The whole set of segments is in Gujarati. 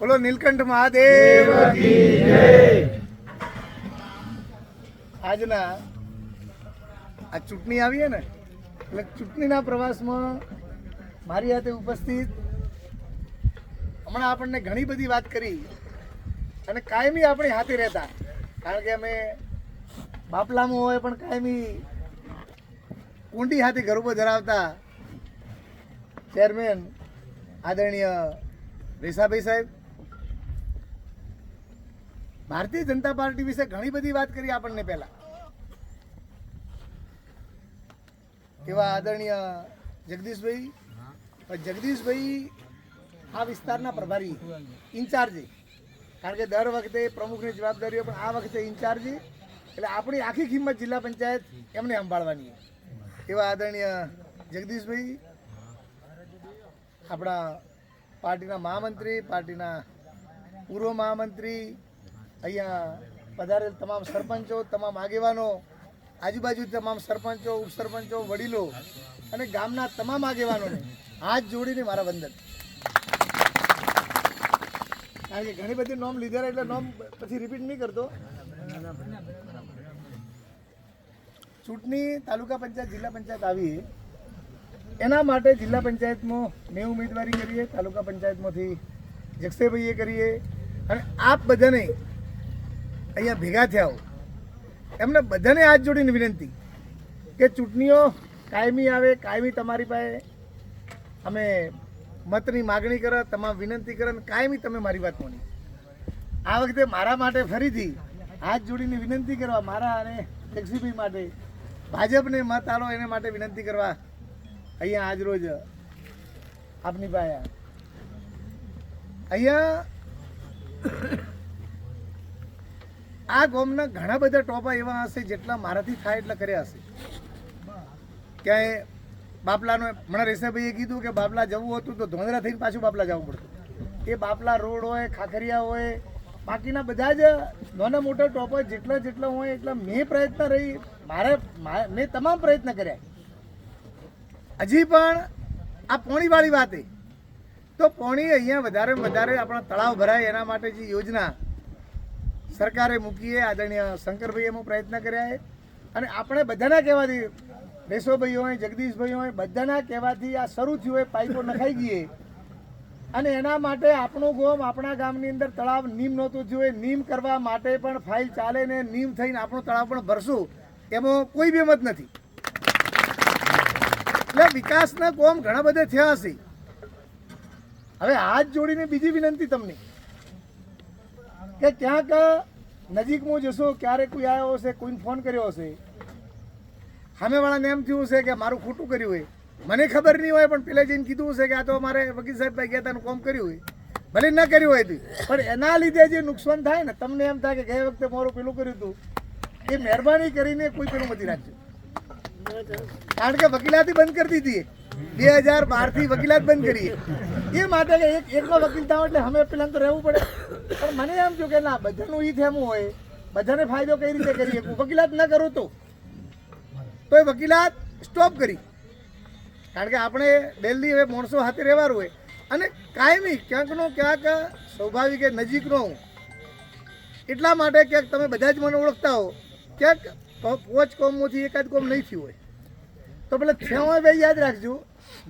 બોલો નીલકંઠ મહાદેવ કી જય। આજના આ ચૂંટણી આવી ને એટલે ચૂંટણીના પ્રવાસમાં મારી સાથે ઉપસ્થિત હમણાં આપણને ઘણી બધી વાત કરી અને કાયમી આપણી હાથે રહેતા, કારણ કે અમે બાપલામાં હોય પણ કાયમી કુંડી હાથે ઘર ઉપર ધરાવતા ચેરમેન આદરણીય રેસાભાઈ સાહેબ ભારતીય જનતા પાર્ટી વિશે ઘણી બધી વાત કરી આપણને પહેલા, એવા આદરણીય જગદીશભાઈ આ વિસ્તારના પ્રભારી ઇન્ચાર્જ, કારણ કે દર વખતે પ્રમુખની જવાબદારીઓ પણ આ વખતે ઇન્ચાર્જ, એટલે આપણી આખી કિંમત જિલ્લા પંચાયત એમને સંભાળવાની, એવા આદરણીય જગદીશભાઈ આપણા પાર્ટીના મહામંત્રી, પાર્ટીના પૂર્વ મહામંત્રી, અહીંયા પધારેલ તમામ સરપંચો, તમામ આગેવાનો, આજુબાજુ તમામ સરપંચો, ઉપસરપંચો, વડીલો અને ગામના તમામ આગેવાનોને હાથ જોડીને મારા વંદન, કારણ કે ઘણી બધી નોમ લીધેલા એટલે નોમ પછી રિપીટ નહીં કરતો। ચૂંટણી તાલુકા પંચાયત જિલ્લા પંચાયત આવી એના માટે જિલ્લા પંચાયતમાં મેં ઉમેદવારી કરીએ, તાલુકા પંચાયતમાંથી જગસેભાઈએ કરીએ, અને આપ બધાને અહીંયા ભેગા થયા હો એમને બધાને હાથ જોડીને વિનંતી કે ચૂંટણીઓ કાયમી આવે, કાયમી તમારી પાસે અમે મતની માગણી કરે, તમામ વિનંતી કરે અને કાયમી તમે મારી વાત માની। આ વખતે મારા માટે ફરીથી હાથ જોડીને વિનંતી કરવા, મારા અને જગસીભાઈ માટે ભાજપને મત આલો એના માટે વિનંતી કરવા અહીંયા આજ રોજ આપની પાસે અહીંયા આ ગામના ઘણા બધા ટોપા એવા હશે જેટલા મારાથી થાય એટલા કર્યા હશે। ક્યાંય બાપલાનો હમણાં રેસાભાઈએ કીધું કે બાપલા જવું હતું તો ધોંધરા થઈને પાછું બાપલા જવું પડતું, એ બાપલા રોડ હોય, ખાખરિયા હોય, બાકીના બધા જ નાના મોટા ટોપા જેટલા હોય એટલા મેં પ્રયત્ન રહી મેં તમામ પ્રયત્ન કર્યા। હજી પણ આ પોણીવાળી વાત તો પોણી અહીંયા વધારે આપણા તળાવ ભરાય એના માટે જે યોજના સરકારે મૂકીએ, આદરણીય શંકરભાઈએ એમાં પ્રયત્ન કર્યા છે, અને આપણે બધાના કહેવાથી રેસોભાઈ હોય, જગદીશભાઈ હોય, બધાના કહેવાથી આ શરૂ થયું હોય, પાઇપો નખાઈ ગઈ, અને એના માટે આપણું ગામ, આપણા ગામની અંદર તળાવ નીમ નહોતું થયું, નીમ કરવા માટે પણ ફાઇલ ચાલે ને નીમ થઈને આપણું તળાવ પણ ભરશું એમાં કોઈ બેમત નથી। એટલે વિકાસના કામ ઘણા બધા થયા હશે। હવે હાથ જોડીને બીજી વિનંતી તમને કે ક્યાંક નજીકમાં જશો, ક્યારેક કોઈ આવ્યો હશે, કોઈને ફોન કર્યો હશે, સામેવાળાને એમ થયું હશે કે મારું ખોટું કર્યું હોય, મને ખબર નહીં હોય પણ પેલા જઈને કીધું હશે કે આ તો મારે વકીલ સાહેબ ભાઈ ગયા હતા કામ કર્યું હોય, ભલે ન કર્યું હોય પણ એના લીધે જે નુકસાન થાય ને, તમને એમ થાય કે ગયા વખતે મારું પેલું કર્યું હતું, એ મહેરબાની કરીને કોઈ પેલું મતી રાખજો, કારણ કે વકીલાતી બંધ કરી દીધી 2012 થી વકીલાત બંધ કરી, એ માટે એકનો વકીલ થાવ એટલે અમે પેલા તો રહેવું પડે, પણ મને એમ થયું કે ના, બધાનું ઈ થેમું હોય, બધાને ફાયદો કઈ રીતે કરીએ, વકીલાત ન કરું તો એ વકીલાત સ્ટોપ કરી, કારણ કે આપણે ડેલી હવે માણસો હાથે રહેવાનું હોય, અને કાયમી ક્યાંકનો ક્યાંક સ્વાભાવિક નજીકનો, એટલા માટે ક્યાંક તમે બધા જ મને ઓળખતા હો, ક્યાંક 5 કોમમાંથી એકાદ કોમ નહીં થયું હોય તો પેલા થયા હોય ભાઈ યાદ રાખજો,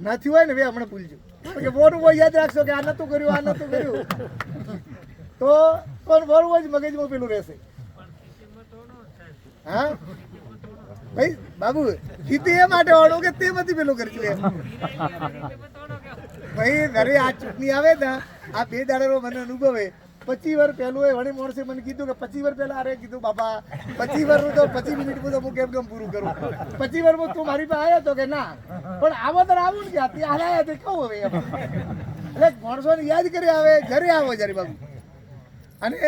નથી હોય ને ભાઈ હમણાં ભૂલજો, કે બોરું હોય યાદ રાખશો કે આ નહોતું કર્યું તો પણ બોરું જ મગજમાં પેલું રહેશે। હા ભાઈ બાબુ જીતે એ માટે વાળો કે તેમાંથી પેલું કરજો ભાઈ। ઘરે આ ચૂંટણી આવે ને આ 2 દાડાનો મને અનુભવ 25 વર્ષ પહેલું એ વળી માણસે મને કીધું કે 25 વર્ષ પહેલા અરે કીધું બાપા 25 વર્ષનું તો 25 મિનિટમાં તો હું કેમ પૂરું કરું, 25 વર્ષમાં તું મારી પાસે આવ્યો તો કે ના, પણ આવો તો આવું ને કે હાલ આવ્યા તો કહું હવે એટલે માણસોને યાદ કરી આવે જ્યારે આવો જ્યારે બાબુ। અને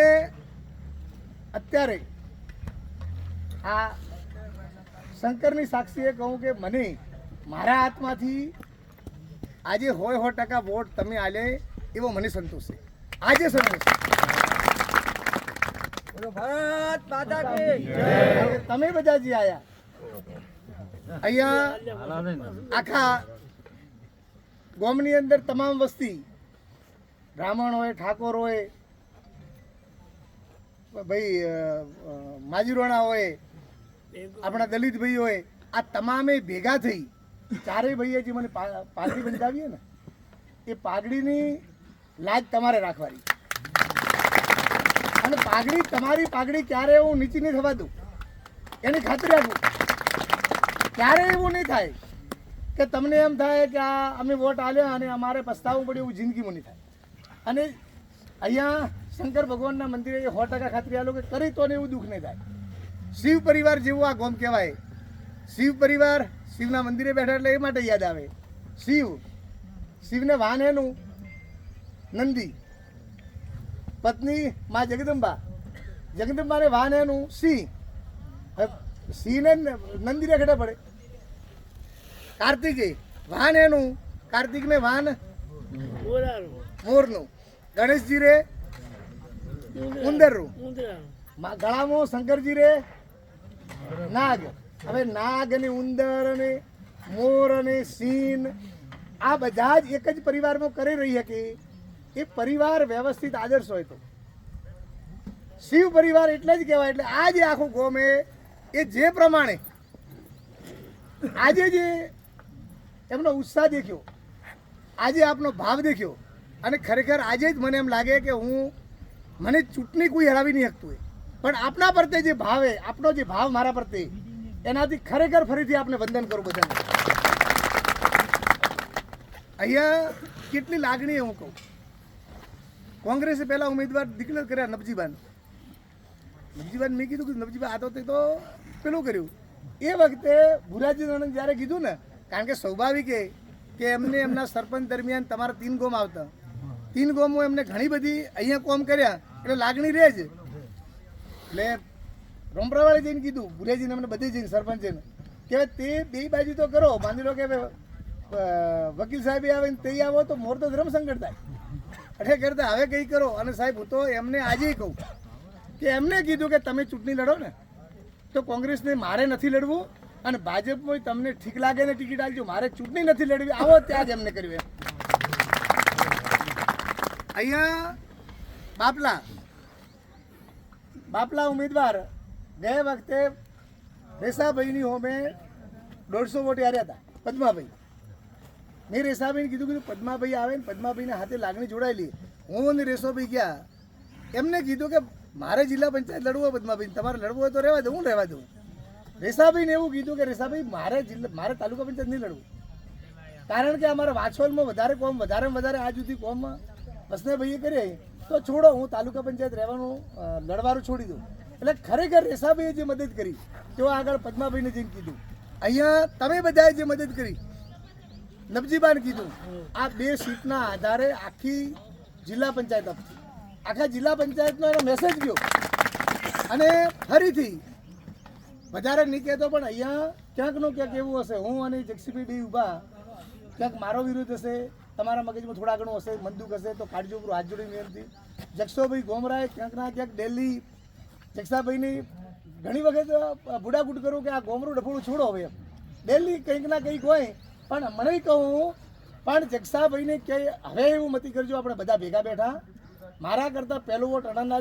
અત્યારે આ શંકરની સાક્ષીએ કહું કે મને મારા હાથમાંથી આજે 100% વોટ તમે આલે એવો મને સંતોષ છે, આજે સંતોષ તમે બધા જે આયા અહીંયા આખા ગામની અંદર તમામ વસ્તી બ્રાહ્મણ હોય, ઠાકોર હોય, ભાઈ માજીરોણા હોય, આપણા દલિત ભાઈ હોય, આ તમામે ભેગા થઈ ચારેય ભાઈએ જે મને પાઘડી બંધાવીએ ને એ પાઘડીની લાજ તમારે રાખવાની. અને પાઘડી તમારી પાઘડી ક્યારે હું નીચી નહીં થવા દઉં એની ખાતરી આપું. ક્યારે એવું નહીં થાય કે તમને એમ થાય કે આ અમે વોટ આલ્યા અને અમારે પસ્તાવવું પડ્યું, એવું જિંદગીમાં નહીં થાય. અને અહીંયા શંકર ભગવાનના મંદિરે 100% ખાતરી આલો કે કરી તો ને એવું દુઃખ નહીં થાય. શિવ પરિવાર જેવું આ ગોમ કહેવાય. શિવ પરિવાર શિવના મંદિરે બેઠા એટલે એ માટે યાદ આવે. શિવને વાહન એનું નંદી, પત્ની માં જગદંબા, જગદંબાને વાહન એનું સિંહ. સિંહને નંદી રેખડે પડે. કાર્તિકે વાહન એનું, કાર્તિકને વાહન મોરનું, ગણેશજી રે ઉંદરનું, ગળામાં શંકરજી રે નાગ. હવે નાગ અને ઉંદર અને મોર અને સિંહ આ બધા જ એક જ પરિવારમાં કરી રહી શકે. એ પરિવાર વ્યવસ્થિત આદર્શ હોય તો શિવ પરિવાર એટલે જ કહેવાય. એટલે આ જે આખું ગોમે એ જે પ્રમાણે આજે જે એમનો ઉત્સાહ દેખ્યો, આજે આપનો ભાવ દેખ્યો, અને ખરેખર આજે જ મને એમ લાગે કે મને ચૂંટણી કોઈ હરાવી નહીં શકતું હોય, પણ આપણા પ્રત્યે જે ભાવ છે, આપણો જે ભાવ મારા પ્રત્યે, એનાથી ખરેખર ફરીથી આપને વંદન કરું બધાને. અહીંયા કેટલી લાગણી હું કહું. કોંગ્રેસે પહેલા ઉમેદવાર ડિક્લેર કર્યા નબજીબાન મેં કીધું કે નબજીબા આ તો પેલું કર્યું. એ વખતે ભુરાજી નણંદ જ્યારે કીધું ને, કારણ કે સ્વાભાવિક કે એમને એમના સરપંચ દરમિયાન તમારા 3 ગોમ આવતા, 3 ગોમો એમને ઘણી બધી અહીંયા કોમ કર્યા એટલે લાગણી રહે જ. એટલે રોમરાવાળે જઈને કીધું ભુરાજીને અમને બધી જઈને સરપંચને કે તે બે બાજુ તો કરો. માની લો કે વકીલ સાહેબ આવે ને તે આવો તો મોર તો ધર્મસંકટ થાય. એટલે કરતા હવે કંઈ કરો. અને સાહેબ હું તો એમને આજે કહું કે એમને કીધું કે તમે ચૂંટણી લડો ને તો કોંગ્રેસને મારે નથી લડવું, અને ભાજપમાં તમને ઠીક લાગે ને ટિકિટ આપજો, મારે ચૂંટણી નથી લડવી. આવો ત્યાં જ એમને કર્યું. અહીંયા બાપલા ઉમેદવાર ગયા વખતે રેસાભાઈની હોમે 150 વોટ હાર્યા હતા. પદ્માભાઈ, મેં રેસાભાઈને કીધું પદ્માભાઈ આવે ને પદ્માભાઈના હાથે લાગણી જોડાયેલી. હું અને રેસાભાઈ ગયા, એમને કીધું કે મારે જિલ્લા પંચાયત લડવું હોય પદ્માભાઈ, તમારે લડવું હોય તો રહેવા દઉં, હું રહેવા દઉં. રેસાભાઈને એવું કીધું કે રેસાભાઈ મારે તાલુકા પંચાયત નહીં લડવું, કારણ કે અમારા વાછોલમાં વધારે આજ સુધી કોમ વસનાભાઈએ કરીએ તો છોડો, હું તાલુકા પંચાયત રહેવાનું લડવાનું છોડી દઉં. એટલે ખરેખર રેસાભાઈએ જે મદદ કરી તેઓ આગળ પદ્માભાઈને જઈને કીધું. અહીંયા તમે બધાએ જે મદદ કરી નબજીબાને કીધું. આ 2 સીટના આધારે આખી જિલ્લા પંચાયત આપતી, આખા જિલ્લા પંચાયતનો એનો મેસેજ ગયો. અને ફરીથી વધારે નહીં કહેતો, પણ અહીંયા ક્યાંકનું ક્યાંક એવું હશે, હું અને જગસીભાઈ બે ઊભા, ક્યાંક મારો વિરોધ હશે, તમારા મગજમાં થોડા ઘણું હશે, મંદુક હશે તો કાઢજો, ઉપર હાથ જોડી વિનંતી. જગસોભાઈ ગોમરાએ ક્યાંકના ક્યાંક દિલ્હી જગસાભાઈની ઘણી વખત બુડાકૂટ કરું કે આ ગોમરું ડફોડું છોડો. હવે દિલ્હી કંઈક ના કંઈક હોય, પણ મને કહું પણ જગસાભાઈને કે હવે એવું મતી કરજો, આપણે બધા ભેગા બેઠા મારા કરતાં પહેલો વોટ અડાનાલ